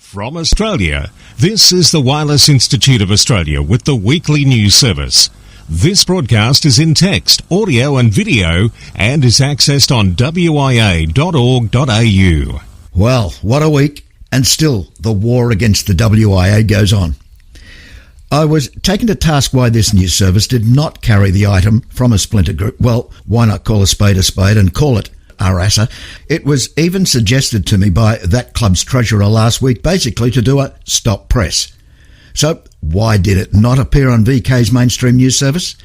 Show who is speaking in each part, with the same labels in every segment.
Speaker 1: From Australia, this is the Wireless Institute of Australia with the weekly news service. This broadcast is in text, audio and video and is accessed on wia.org.au.
Speaker 2: Well, what a week, and still the war against the WIA goes on. I was taken to task why this news service did not carry the item from a splinter group. Well, why not call a spade and call it Arasa? It was even suggested to me by that club's treasurer last week, basically to do a stop press. So why did it not appear on VK's mainstream news service?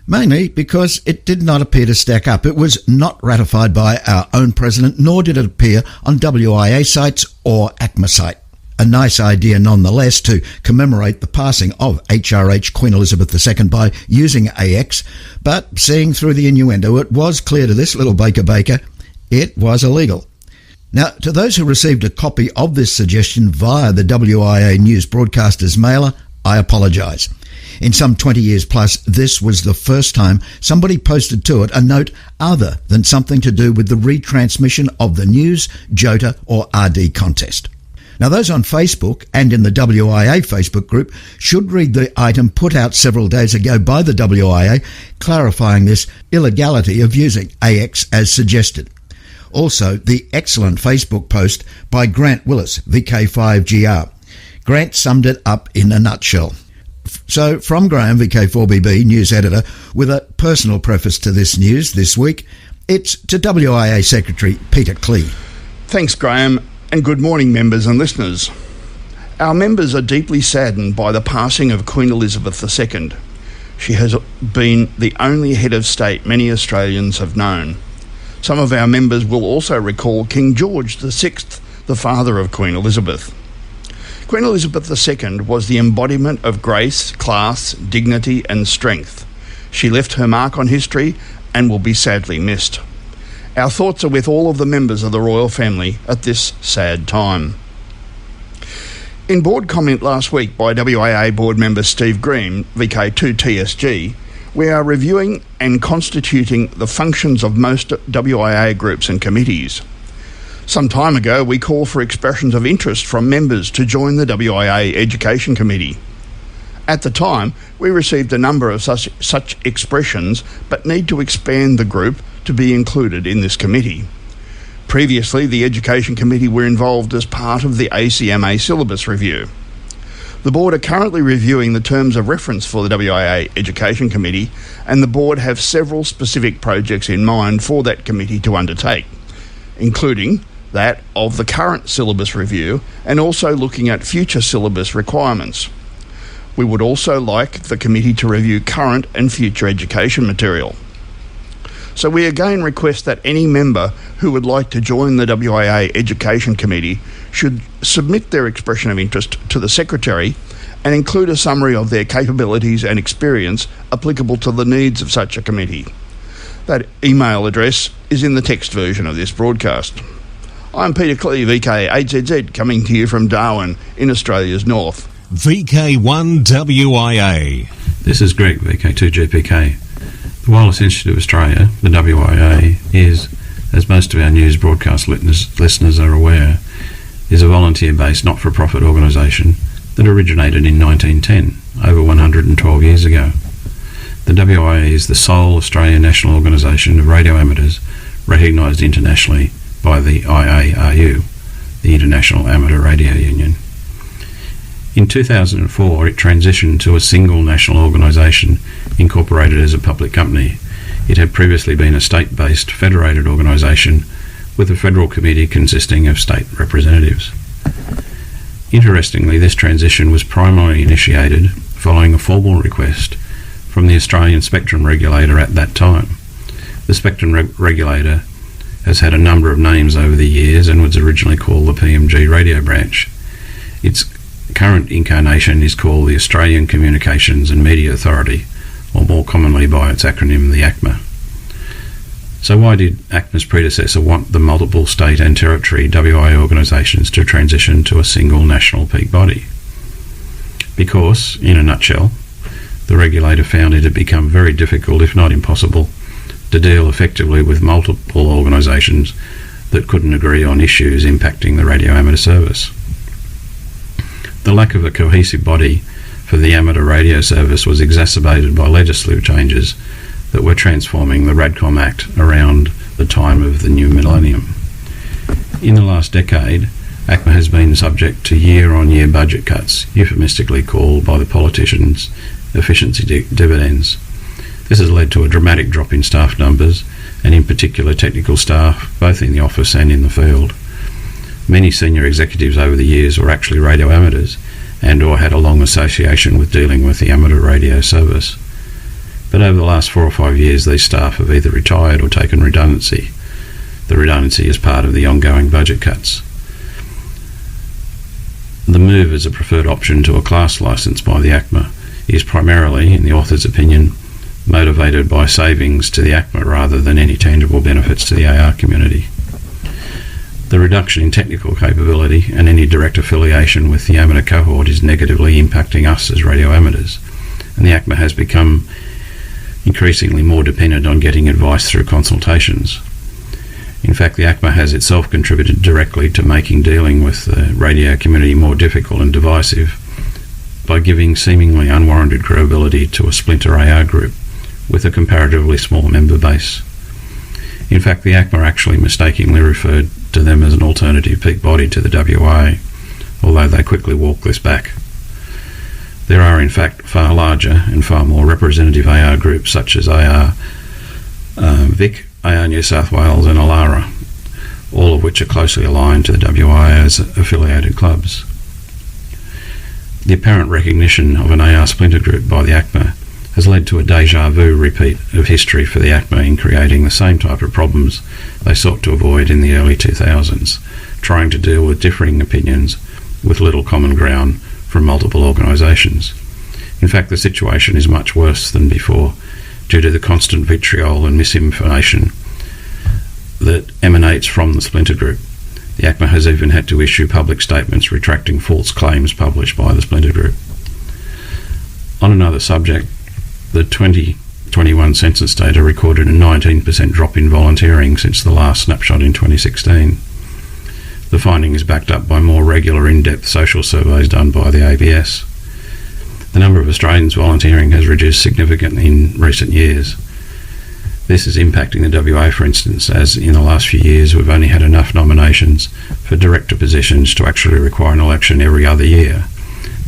Speaker 2: Mainly because it did not appear to stack up. It was not ratified by our own president, nor did it appear on WIA sites or ACMA site. A nice idea nonetheless to commemorate the passing of HRH Queen Elizabeth II by using AX, but seeing through the innuendo, it was clear to this little baker, it was illegal. Now, to those who received a copy of this suggestion via the WIA News Broadcasters mailer, I apologise. In some 20 years plus, this was the first time somebody posted to it a note other than something to do with the retransmission of the news, JOTA or RD contest. Now, those on Facebook and in the WIA Facebook group should read the item put out several days ago by the WIA clarifying this illegality of using AX as suggested. Also, the excellent Facebook post by Grant Willis, VK5GR. Grant summed it up in a nutshell. So, from Graham, VK4BB, news editor, with a personal preface to this news this week, it's to WIA Secretary Peter Clee.
Speaker 3: Thanks, Graham, and good morning, members and listeners. Our members are deeply saddened by the passing of Queen Elizabeth II. She has been the only head of state many Australians have known. Some of our members will also recall King George VI, the father of Queen Elizabeth. Queen Elizabeth II was the embodiment of grace, class, dignity and strength. She left her mark on history and will be sadly missed. Our thoughts are with all of the members of the royal family at this sad time. In board comment last week by WIA board member Steve Green, VK2TSG, we are reviewing and constituting the functions of most WIA groups and committees. Some time ago, we called for expressions of interest from members to join the WIA Education Committee. At the time, we received a number of such expressions, but need to expand the group to be included in this committee. Previously, the Education Committee were involved as part of the ACMA syllabus review. The board are currently reviewing the terms of reference for the WIA Education Committee, and the board have several specific projects in mind for that committee to undertake, including that of the current syllabus review and also looking at future syllabus requirements. We would also like the committee to review current and future education material. So we again request that any member who would like to join the WIA Education Committee should submit their expression of interest to the Secretary and include a summary of their capabilities and experience applicable to the needs of such a committee. That email address is in the text version of this broadcast. I'm Peter Clee, VK8ZZ, coming to you from Darwin in Australia's north.
Speaker 1: VK1WIA.
Speaker 4: This is Greg, VK2GPK. The Wireless Institute of Australia, the WIA, is, as most of our news broadcast listeners are aware, is a volunteer-based not-for-profit organisation that originated in 1910, over 112 years ago. The WIA is the sole Australian national organisation of radio amateurs recognised internationally by the IARU, the International Amateur Radio Union. In 2004, it transitioned to a single national organisation incorporated as a public company. It had previously been a state-based federated organisation with a federal committee consisting of state representatives. Interestingly, this transition was primarily initiated following a formal request from the Australian Spectrum Regulator at that time. The Spectrum Regulator has had a number of names over the years and was originally called the PMG Radio Branch. Its current incarnation is called the Australian Communications and Media Authority, or more commonly by its acronym, the ACMA. So why did ACMA's predecessor want the multiple state and territory WIA organisations to transition to a single national peak body? Because, in a nutshell, the regulator found it had become very difficult, if not impossible, to deal effectively with multiple organisations that couldn't agree on issues impacting the radio amateur service. The lack of a cohesive body for the amateur radio service was exacerbated by legislative changes that were transforming the Radcom Act around the time of the new millennium. In the last decade, ACMA has been subject to year-on-year budget cuts, euphemistically called by the politicians efficiency dividends. This has led to a dramatic drop in staff numbers, and in particular technical staff, both in the office and in the field. Many senior executives over the years were actually radio amateurs and or had a long association with dealing with the amateur radio service. But over the last 4 or 5 years, these staff have either retired or taken redundancy. The redundancy is part of the ongoing budget cuts. The move as a preferred option to a class licence by the ACMA is primarily, in the author's opinion, motivated by savings to the ACMA rather than any tangible benefits to the AR community. The reduction in technical capability and any direct affiliation with the amateur cohort is negatively impacting us as radio amateurs, and the ACMA has become increasingly more dependent on getting advice through consultations. In fact, the ACMA has itself contributed directly to making dealing with the radio community more difficult and divisive by giving seemingly unwarranted credibility to a splinter AR group with a comparatively small member base. In fact, the ACMA actually mistakenly referred to them as an alternative peak body to the WA, although they quickly walked this back. There are in fact far larger and far more representative AR groups such as AR Vic, AR New South Wales and Alara, all of which are closely aligned to the WA as affiliated clubs. The apparent recognition of an AR splinter group by the ACMA has led to a deja vu repeat of history for the ACMA in creating the same type of problems they sought to avoid in the early 2000s, trying to deal with differing opinions with little common ground from multiple organisations. In fact, the situation is much worse than before due to the constant vitriol and misinformation that emanates from the splinter group. The ACMA has even had to issue public statements retracting false claims published by the splinter group. On another subject, the 2021 census data recorded a 19% drop in volunteering since the last snapshot in 2016. The finding is backed up by more regular in-depth social surveys done by the ABS. The number of Australians volunteering has reduced significantly in recent years. This is impacting the WA, for instance, as in the last few years we've only had enough nominations for director positions to actually require an election every other year.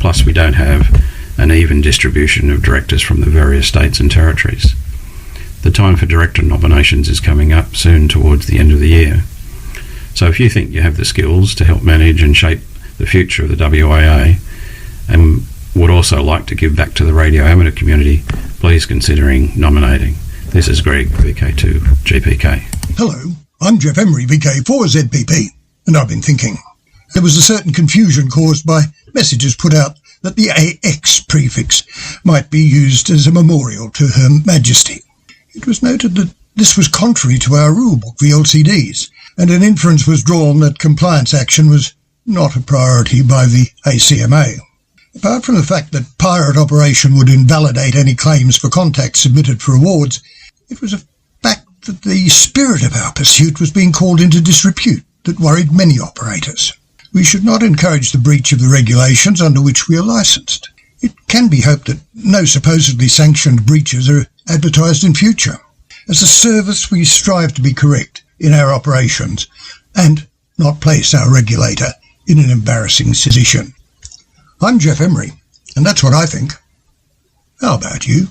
Speaker 4: Plus, we don't have an even distribution of directors from the various states and territories. The time for director nominations is coming up soon towards the end of the year. So if you think you have the skills to help manage and shape the future of the WAA and would also like to give back to the radio amateur community, please considering nominating. This is Greg, VK2 GPK.
Speaker 5: Hello, I'm Jeff Emery, VK4ZPP, and I've been thinking. There was a certain confusion caused by messages put out that the AX prefix might be used as a memorial to Her Majesty. It was noted that this was contrary to our rulebook for LCDs, and an inference was drawn that compliance action was not a priority by the ACMA. Apart from the fact that pirate operation would invalidate any claims for contact submitted for awards, it was a fact that the spirit of our pursuit was being called into disrepute that worried many operators. We should not encourage the breach of the regulations under which we are licensed. It can be hoped that no supposedly sanctioned breaches are advertised in future. As a service, we strive to be correct in our operations and not place our regulator in an embarrassing position. I'm Jeff Emery, and that's what I think. How about you?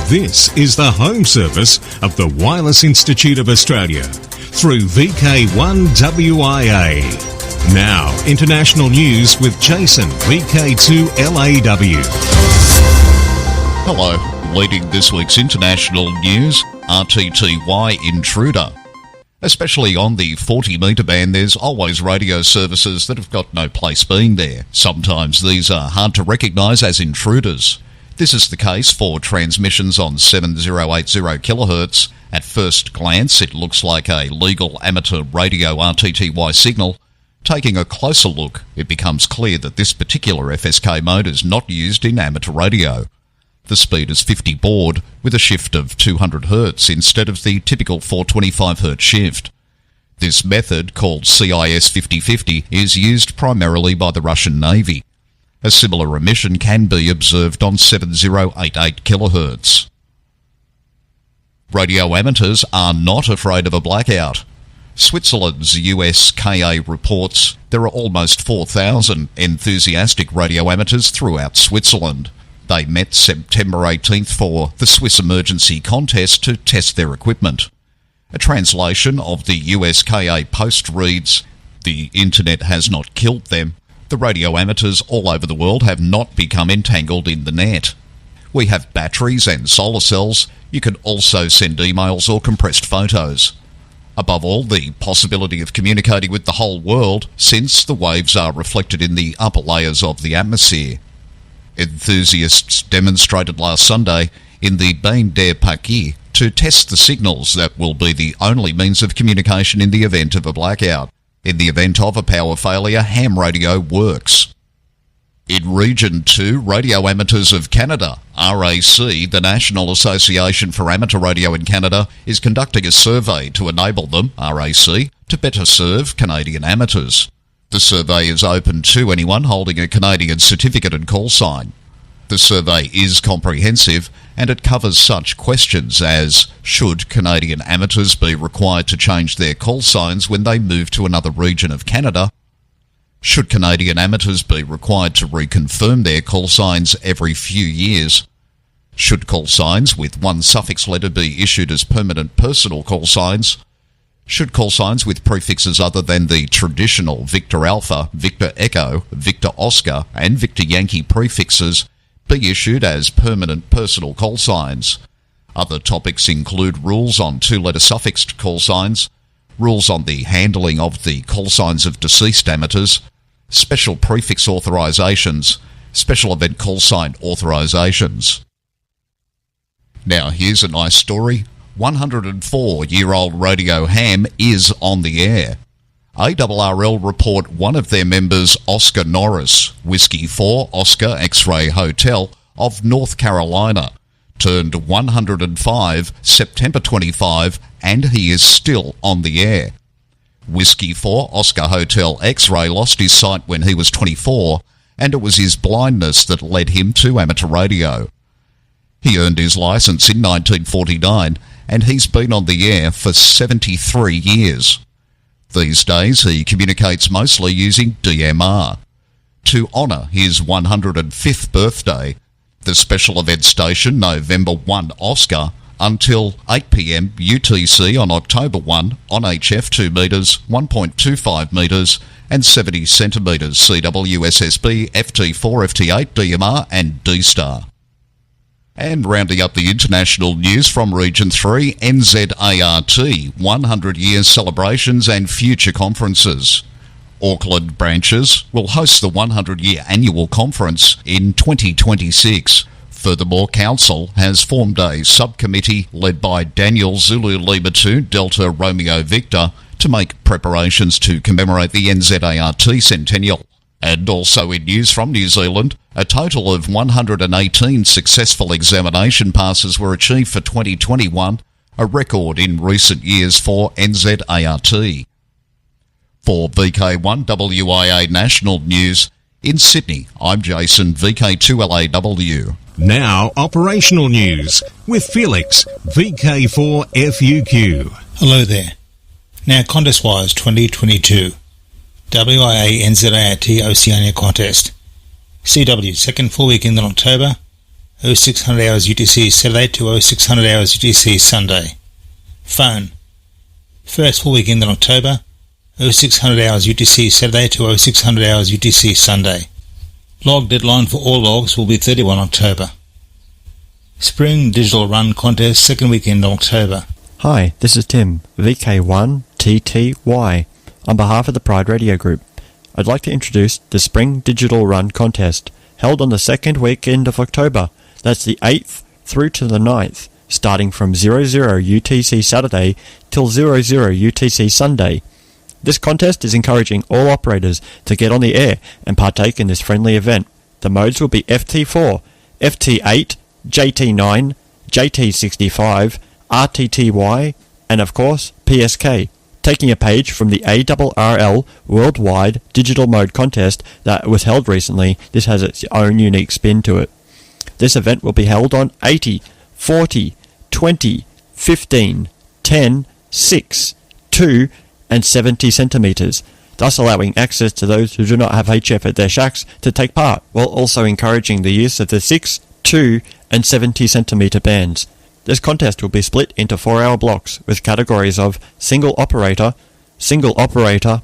Speaker 1: This is the home service of the Wireless Institute of Australia through VK1WIA. Now, international news with Jason, VK2LAW.
Speaker 6: Hello, leading this week's international news, RTTY Intruder. Especially on the 40-metre band, there's always radio services that have got no place being there. Sometimes these are hard to recognise as intruders. This is the case for transmissions on 7080 kHz. At first glance, it looks like a legal amateur radio RTTY signal. Taking a closer look, it becomes clear that this particular FSK mode is not used in amateur radio. The speed is 50 baud with a shift of 200 Hz instead of the typical 425 Hz shift. This method, called CIS 5050, is used primarily by the Russian Navy. A similar emission can be observed on 7088 kHz. Radio amateurs are not afraid of a blackout. Switzerland's USKA reports there are almost 4,000 enthusiastic radio amateurs throughout Switzerland. They met September 18th for the Swiss Emergency Contest to test their equipment. A translation of the USKA post reads, "The internet has not killed them. The radio amateurs all over the world have not become entangled in the net. We have batteries and solar cells. You can also send emails or compressed photos. Above all, the possibility of communicating with the whole world, since the waves are reflected in the upper layers of the atmosphere." Enthusiasts demonstrated last Sunday in the Bain des Paquis to test the signals that will be the only means of communication in the event of a blackout. In the event of a power failure, ham radio works. In Region 2, Radio Amateurs of Canada, RAC, the National Association for Amateur Radio in Canada, is conducting a survey to enable them, RAC, to better serve Canadian amateurs. The survey is open to anyone holding a Canadian certificate and call sign. The survey is comprehensive and it covers such questions as, should Canadian amateurs be required to change their call signs when they move to another region of Canada? Should Canadian amateurs be required to reconfirm their call signs every few years? Should call signs with one suffix letter be issued as permanent personal call signs? Should call signs with prefixes other than the traditional Victor Alpha, Victor Echo, Victor Oscar and Victor Yankee prefixes be issued as permanent personal call signs? Other topics include rules on two-letter suffixed call signs, rules on the handling of the call signs of deceased amateurs, special prefix authorizations, special event call sign authorizations. Now here's a nice story. 104-year-old Radio Ham is on the air. ARRL report one of their members, Oscar Norris, Whiskey 4 Oscar X-Ray Hotel of North Carolina, turned 105 September 25 and he is still on the air. Whiskey 4 Oscar Hotel X-Ray lost his sight when he was 24 and it was his blindness that led him to amateur radio. He earned his licence in 1949 and he's been on the air for 73 years. These days he communicates mostly using DMR. To honour his 105th birthday, the special event station November 1 Oscar until 8 p.m. UTC on October 1 on HF 2 metres, 1.25 metres and 70 centimetres CWSSB, FT4, FT8, DMR and D-Star. And rounding up the international news from Region 3, NZART, 100-year celebrations and future conferences. Auckland branches will host the 100-year annual conference in 2026. Furthermore, Council has formed a subcommittee led by Daniel Zulu Lima 2 Delta Romeo Victor to make preparations to commemorate the NZART centennial. And also in news from New Zealand, a total of 118 successful examination passes were achieved for 2021, a record in recent years for NZART. For VK1 WIA National News, in Sydney, I'm Jason, VK2LAW.
Speaker 1: Now, operational news with Felix, VK4 FUQ.
Speaker 7: Hello there. Now, contest-wise 2022. WIA NZART Oceania Contest. CW, second full weekend in October, 0600 hours UTC Saturday to 0600 hours UTC Sunday. Phone, first full weekend in October, 0600 hours UTC Saturday to 0600 hours UTC Sunday. Log deadline for all logs will be 31 October. Spring Digital Run Contest, second weekend in October.
Speaker 8: Hi, this is Tim, VK1TTY. On behalf of the Pride Radio Group, I'd like to introduce the Spring Digital Run Contest, held on the second weekend of October. That's the 8th through to the 9th, starting from 00 UTC Saturday till 00 UTC Sunday. This contest is encouraging all operators to get on the air and partake in this friendly event. The modes will be FT4, FT8, JT9, JT65, RTTY, and of course PSK, taking a page from the ARRL Worldwide Digital Mode Contest that was held recently. This has its own unique spin to it. This event will be held on 80, 40, 20, 15, 10, 6, 2, and 70 centimetres, thus allowing access to those who do not have HF at their shacks to take part, while also encouraging the use of the 6, 2, and 70 centimetre bands. This contest will be split into 4-hour blocks with categories of single operator,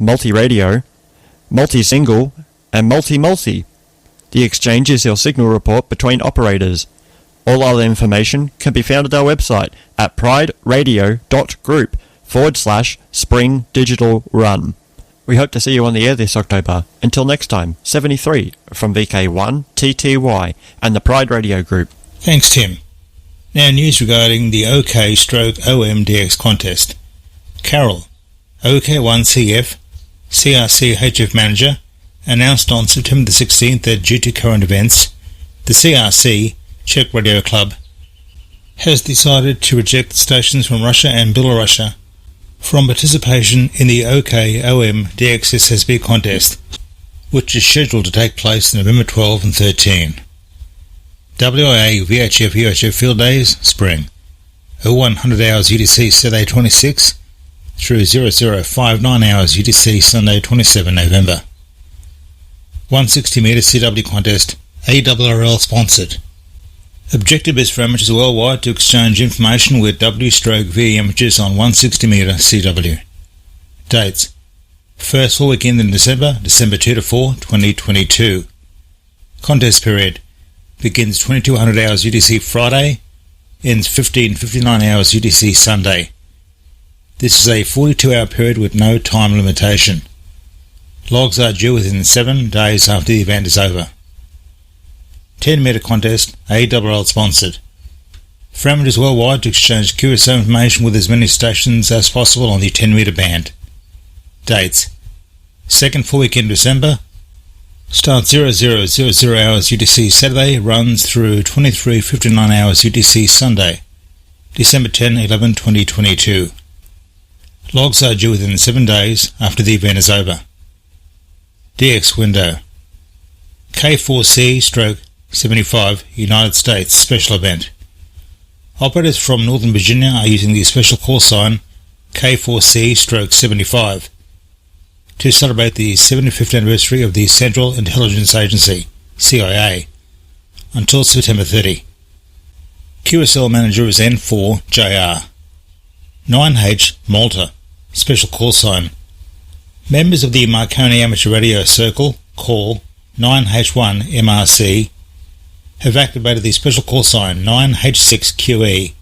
Speaker 8: multi-radio, multi-single, and multi-multi. The exchange is your signal report between operators. All other information can be found at our website at prideradio.group/Spring Digital Run. We hope to see you on the air this October. Until next time, 73 from VK1 TTY and the Pride Radio Group.
Speaker 7: Thanks, Tim. Now news regarding the OK/OMDX contest. Carol, OK1CF, CRC HF Manager, announced on September the 16th that due to current events, the CRC, Czech Radio Club, has decided to reject stations from Russia and Belarus from participation in the OK/OMDX SSB contest, which is scheduled to take place November 12 and 13. WIA VHF UHF Field Days, Spring, 0100 hours UTC Saturday 26 through 0059 hours UTC Sunday 27 November. 160 metre CW contest, ARRL sponsored. Objective is for amateurs worldwide to exchange information with W/V amateurs on 160 metre CW. Dates: first full weekend in December, December 2 to 4, 2022. Contest period begins 2200 hours UTC Friday, ends 1559 hours UTC Sunday. This is a 42-hour period with no time limitation. Logs are due within 7 days after the event is over. 10 metre contest, ARRL sponsored. For amateurs worldwide to exchange QSO information with as many stations as possible on the 10 metre band. Dates: second full weekend December, starts 0000 hours UTC Saturday, runs through 2359 hours UTC Sunday, December 10, 11, 2022. Logs are due within 7 days after the event is over. DX window. K4C/75 United States special event. Operators from Northern Virginia are using the special call sign K4C/75 to celebrate the 75th anniversary of the Central Intelligence Agency, CIA, until September 30. QSL manager is N4JR. 9H Malta, special call sign. Members of the Marconi Amateur Radio Circle, call 9H1 MRC, have activated the special call sign 9H6QE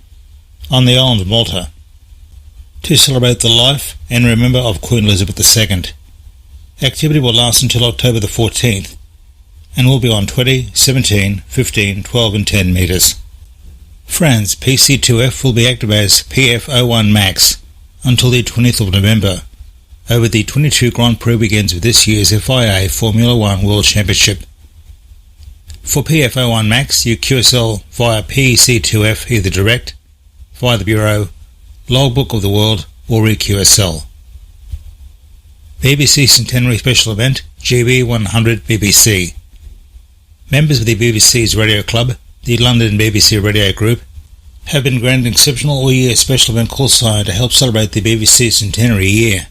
Speaker 7: on the island of Malta to celebrate the life and remember of Queen Elizabeth II. Activity will last until October the 14th and will be on 20, 17, 15, 12 and 10 metres. France PC2F will be active as PF01 Max until the 20th of November over the 22 Grand Prix weekends of this year's FIA Formula 1 World Championship. For PF01 Max, you QSL via PEC2F either direct, via the Bureau, Logbook of the World or reQSL. BBC Centenary Special Event, GB100 BBC. Members of the BBC's Radio Club, the London BBC Radio Group, have been granted exceptional all-year special event call sign to help celebrate the BBC centenary year.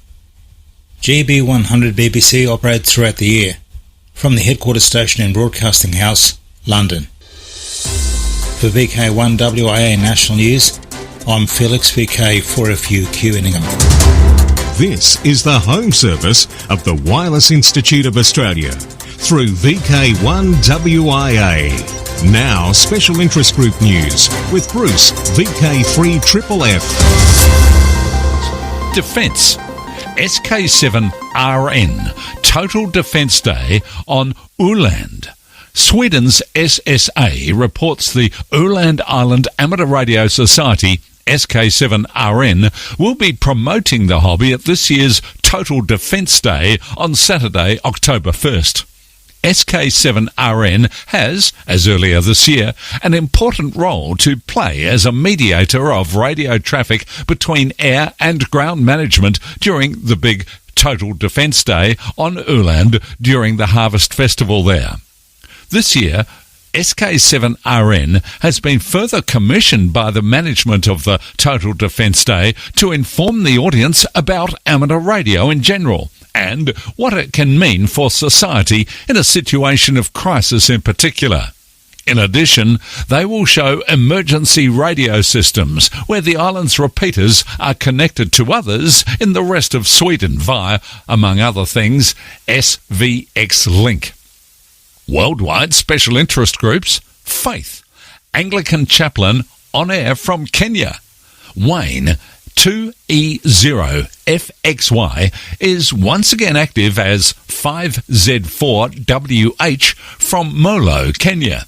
Speaker 7: GB100 BBC operates throughout the year, from the headquarters station in Broadcasting House, London. For VK1WIA National News, I'm Felix VK4FUQ Inningham.
Speaker 1: This is the home service of the Wireless Institute of Australia through VK1WIA. Now, Special Interest Group News with Bruce, VK3FFF.
Speaker 9: Defence. SK7RN, Total Defence Day on Öland. Sweden's SSA reports the Öland Island Amateur Radio Society, SK7RN, will be promoting the hobby at this year's Total Defence Day on Saturday, October 1st. SK7RN has, as earlier this year, an important role to play as a mediator of radio traffic between air and ground management during the big Total Defence Day on Öland during the Harvest Festival there. This year, SK7RN has been further commissioned by the management of the Total Defence Day to inform the audience about amateur radio in general and what it can mean for society in a situation of crisis in particular. In addition, they will show emergency radio systems where the island's repeaters are connected to others in the rest of Sweden via, among other things, SVX Link. Worldwide special interest groups, Faith, Anglican Chaplain on air from Kenya. Wayne 2E0FXY is once again active as 5Z4WH from Molo, Kenya.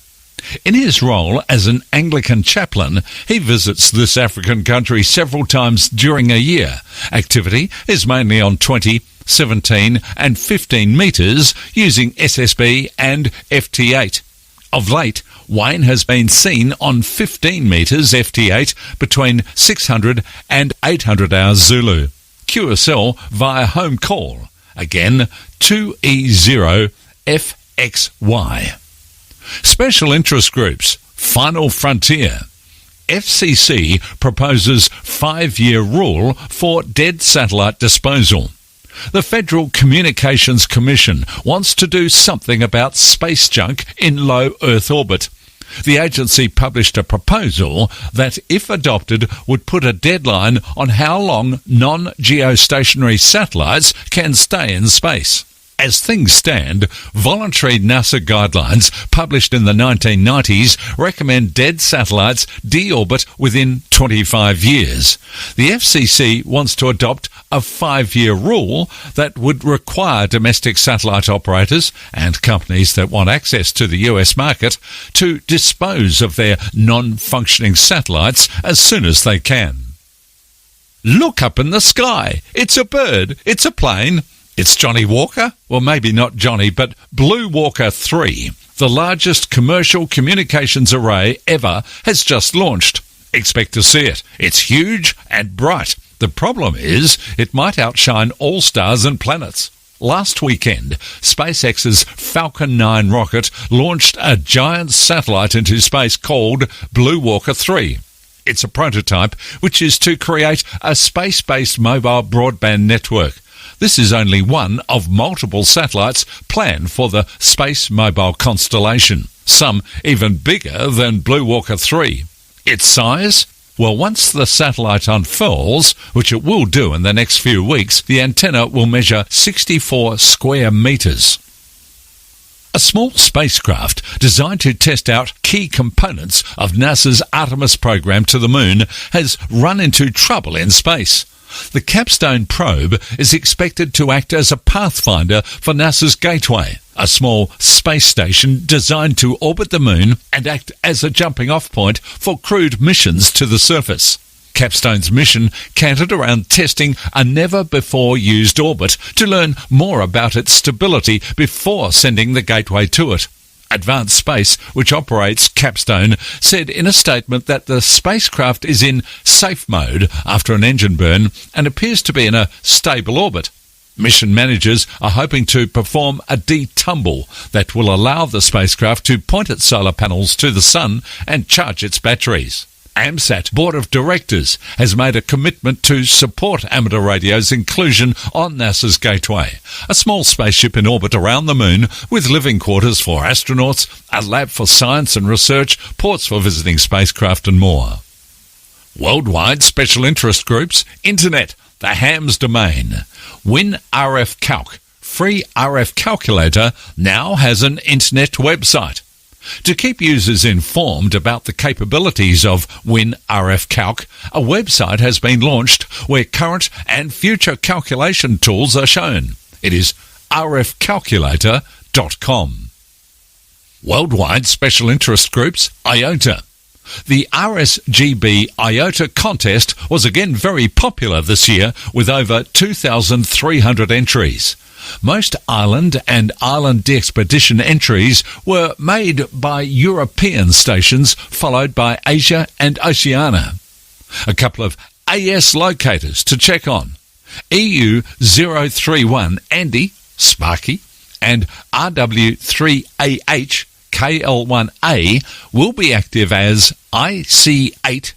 Speaker 9: In his role as an Anglican chaplain, he visits this African country several times during a year. Activity is mainly on 20, 17 and 15 metres using SSB and FT8. Of late, Wayne has been seen on 15 metres FT8 between 600 and 800 hours Zulu. QSL via home call. Again, 2E0FXY. Special interest groups, Final Frontier. FCC proposes 5-year rule for dead satellite disposal. The Federal Communications Commission wants to do something about space junk in low Earth orbit. The agency published a proposal that, if adopted, would put a deadline on how long non-geostationary satellites can stay in space. As things stand, voluntary NASA guidelines published in the 1990s recommend dead satellites deorbit within 25 years. The FCC wants to adopt a 5-year rule that would require domestic satellite operators and companies that want access to the US market to dispose of their non-functioning satellites as soon as they can. Look up in the sky. It's a bird. It's a plane. It's Johnny Walker? Well, maybe not Johnny, but Blue Walker 3, the largest commercial communications array ever, has just launched. Expect to see it. It's huge and bright. The problem is it might outshine all stars and planets. Last weekend, SpaceX's Falcon 9 rocket launched a giant satellite into space called Blue Walker 3. It's a prototype which is to create a space-based mobile broadband network. This is only one of multiple satellites planned for the space mobile constellation, some even bigger than Blue Walker 3. Its size? Well, once the satellite unfurls, which it will do in the next few weeks, the antenna will measure 64 square metres. A small spacecraft designed to test out key components of NASA's Artemis program to the moon has run into trouble in space. The Capstone probe is expected to act as a pathfinder for NASA's Gateway, a small space station designed to orbit the moon and act as a jumping-off point for crewed missions to the surface. Capstone's mission cantered around testing a never-before-used orbit to learn more about its stability before sending the Gateway to it. Advanced Space, which operates Capstone, said in a statement that the spacecraft is in safe mode after an engine burn and appears to be in a stable orbit. Mission managers are hoping to perform a detumble that will allow the spacecraft to point its solar panels to the sun and charge its batteries. AMSAT Board of Directors has made a commitment to support amateur radio's inclusion on NASA's Gateway, a small spaceship in orbit around the moon with living quarters for astronauts, a lab for science and research, ports for visiting spacecraft and more. Worldwide special interest groups, Internet, the hams domain. WinRFCalc, free RF calculator, now has an Internet website. To keep users informed about the capabilities of WinRFCalc, a website has been launched where current and future calculation tools are shown. It is rfcalculator.com. Worldwide special interest groups, IOTA. The RSGB IOTA contest was again very popular this year with over 2,300 entries. Most island and island de-expedition entries were made by European stations, followed by Asia and Oceania. A couple of AS locators to check on. EU 031 Andy, Sparky, and RW3AH KL1A will be active as IC8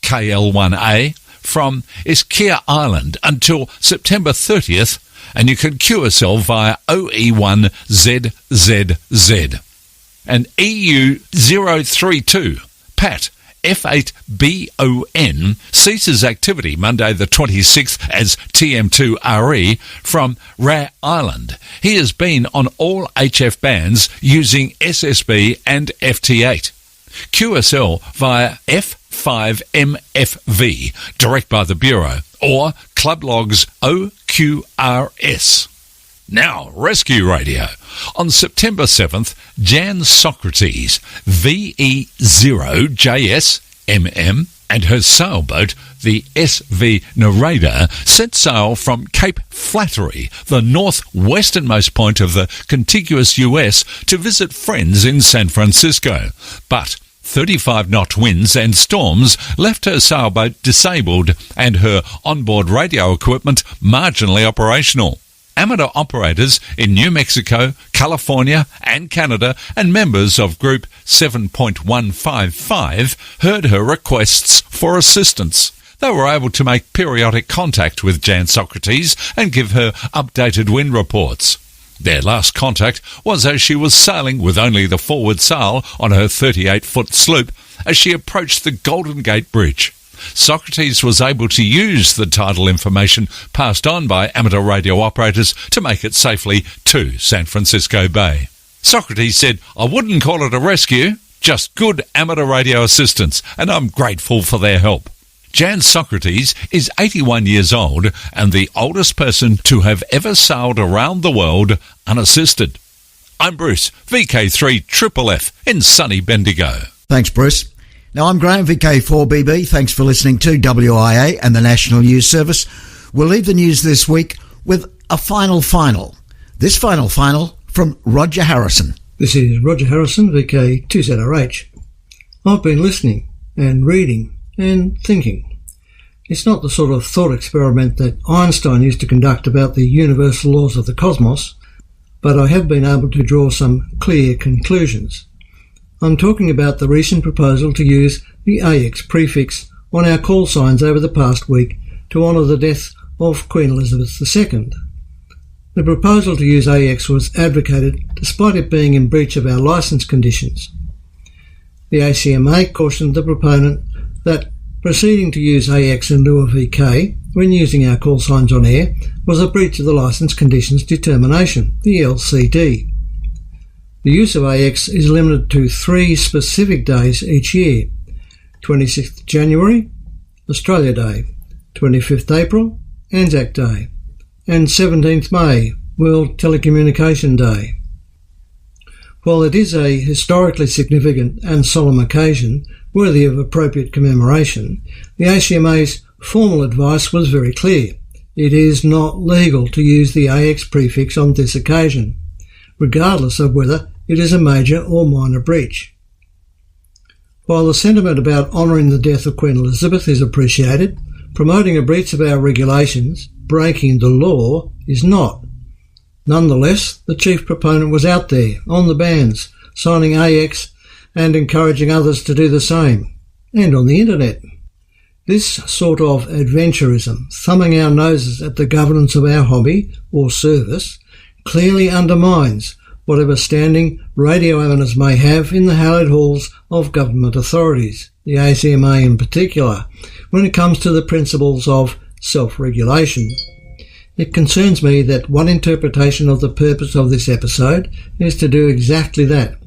Speaker 9: KL1A from Ischia Island until September 30th, and you can QSL via OE1ZZZ. And EU 032 Pat F8BON ceases activity Monday the 26th as TM2RE from Rare Island. He has been on all HF bands using SSB and FT8. QSL via F5MFV, direct by the Bureau, or Club Logs OQRS. Now, Rescue Radio. On September 7th, Jan Socrates, VE0JS-MM, and her sailboat, the SV Narada, set sail from Cape Flattery, the northwesternmost point of the contiguous US, to visit friends in San Francisco. But 35-knot winds and storms left her sailboat disabled and her onboard radio equipment marginally operational. Amateur operators in New Mexico, California and Canada and members of Group 7.155 heard her requests for assistance. They were able to make periodic contact with Jan Socrates and give her updated wind reports. Their last contact was as she was sailing with only the forward sail on her 38-foot sloop as she approached the Golden Gate Bridge. Socrates was able to use the tidal information passed on by amateur radio operators to make it safely to San Francisco Bay. Socrates said, "I wouldn't call it a rescue, just good amateur radio assistance, and I'm grateful for their help." Jan Socrates is 81 years old and the oldest person to have ever sailed around the world unassisted. I'm Bruce, VK3FFF in sunny Bendigo.
Speaker 2: Thanks, Bruce. Now, I'm Graham, VK4BB. Thanks for listening to WIA and the National News Service. We'll leave the news this week with a final. This final from Roger Harrison.
Speaker 10: This is Roger Harrison, VK2ZRH. I've been listening and reading and thinking. It's not the sort of thought experiment that Einstein used to conduct about the universal laws of the cosmos, but I have been able to draw some clear conclusions. I'm talking about the recent proposal to use the AX prefix on our call signs over the past week to honour the death of Queen Elizabeth II. The proposal to use AX was advocated despite it being in breach of our licence conditions. The ACMA cautioned the proponent that proceeding to use AX in lieu of VK when using our call signs on air was a breach of the licence conditions determination, the LCD. The use of AX is limited to 3 specific days each year: 26th January, Australia Day, 25th April, Anzac Day, and 17th May, World Telecommunication Day. While it is a historically significant and solemn occasion worthy of appropriate commemoration, the ACMA's formal advice was very clear. It is not legal to use the AX prefix on this occasion, regardless of whether it is a major or minor breach. While the sentiment about honouring the death of Queen Elizabeth is appreciated, promoting a breach of our regulations, breaking the law, is not. Nonetheless, the chief proponent was out there, on the bands, signing AX and encouraging others to do the same, and on the internet. This sort of adventurism, thumbing our noses at the governance of our hobby or service, clearly undermines whatever standing radio amateurs may have in the hallowed halls of government authorities, the ACMA in particular, when it comes to the principles of self-regulation. It concerns me that one interpretation of the purpose of this episode is to do exactly that: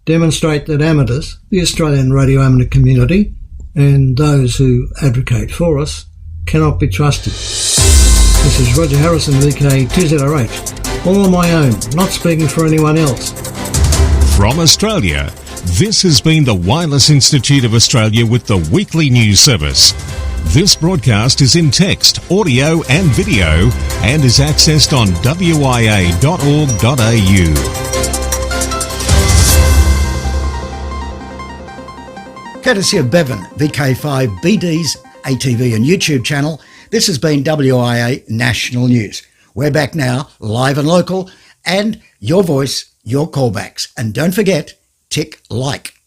Speaker 10: demonstrate that amateurs, the Australian radio amateur community, and those who advocate for us, cannot be trusted. This is Roger Harrison, VK2ZRH. All on my own, not speaking for anyone else.
Speaker 1: From Australia, This has been the Wireless Institute of Australia with the weekly news service. This broadcast is in text, audio and video and is accessed on wia.org.au.
Speaker 2: Courtesy of Bevan, VK5 BD's ATV and YouTube channel, this has been WIA National News. We're back now, live and local, and your voice, your callbacks. And don't forget, tick like.